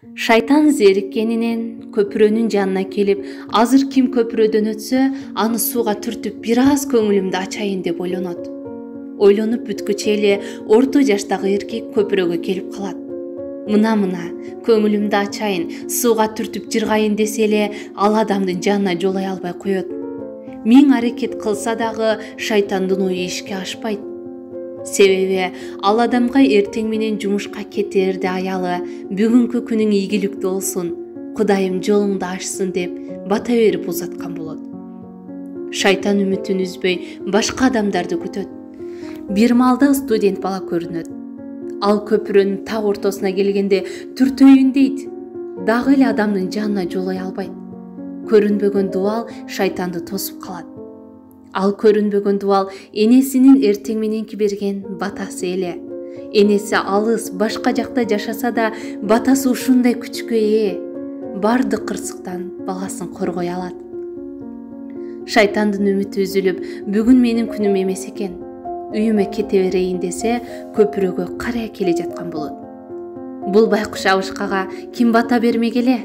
Шайтан зериккенинен көпүрөнүн жанына келип, азыр ким көпүрөдөн өтсө, аны сууга түртүп бир аз көңүлүмдү ачайын деп ойлонот. Ойлонуп бүткүчө эле орто жаштагы эркек көпүрөгө келип калат. Мына көңүлүмдү ачайын, сууга түртүп жыргайын десе эле ал адамдын жанына жолой албай коет. Миң аракет кылса дагы шайтандын ою ишке ашпайт. Себеби ал адамга эртең менен жумушка кетерде аялы бүгүнкү күнүң ийгиликтүү болсун, Кудайым жолуңду ачсын деп бата берип узаткан болот. Шайтан үмүтүн үзбөй башка адамдарды күтөт. Бир маалда студент бала көрүнөт. Ал көпүрөнүн так ортосуна келгенде түртөйүн дейт, дагы эле адамдын жанына жолой албайт. Көрүнбөгөн дубал шайтанды тосуп калат. Ал көрүнбөгөн дубал энесинин эртең мененки берген батасы эле. Энеси алыс башка жакта жашаса да батасы ушундай күчкө ээ. Бардык кырсыктан баласын коргой алат. Шайтандын үмүтү үзүлүп, бүгүн менин күнүм эмес экен, үйүмө кете берейин десе, көпүрөгө карай келе жаткан болот. Бул байкуш абышкага ким бата бермегеле?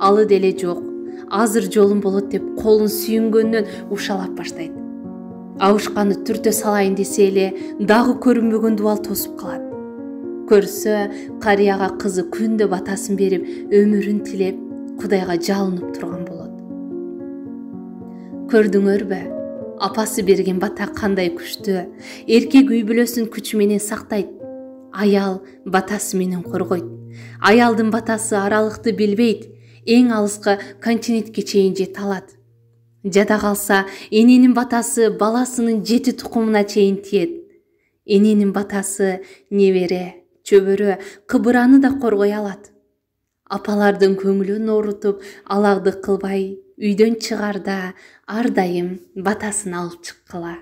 Алы деле жок. Азыр жолум болот деп колун сүйүнгөндөн ушалап баштайт. Абышканы түртө салайын десе эле дагы көрүнбөгөн дубал тосуп калат. Көрсө, карыяга кызы күндө батасын берип, өмүрүн тилеп, Кудайга жалынып турган болот. Көрдүңөрбү? Апасы берген бата кандай күчтүү. Эркек үй бүлөсүн күч менен сактайт. Аял батасы менен коргойт. Аялдын батасы аралыкты билбейт. Эң алыска континентке чейин жете алат. Жада калса, эненин батасы баласынын 7 тукумуна чейин тиет. Эненин батасы небере, чөбөрө, кыбыраны да коргой алат. Апалардын көңүлүн оорутуп, алагдык кылбай, үйдөн чыгарда ар дайым батасын алып чыккыла.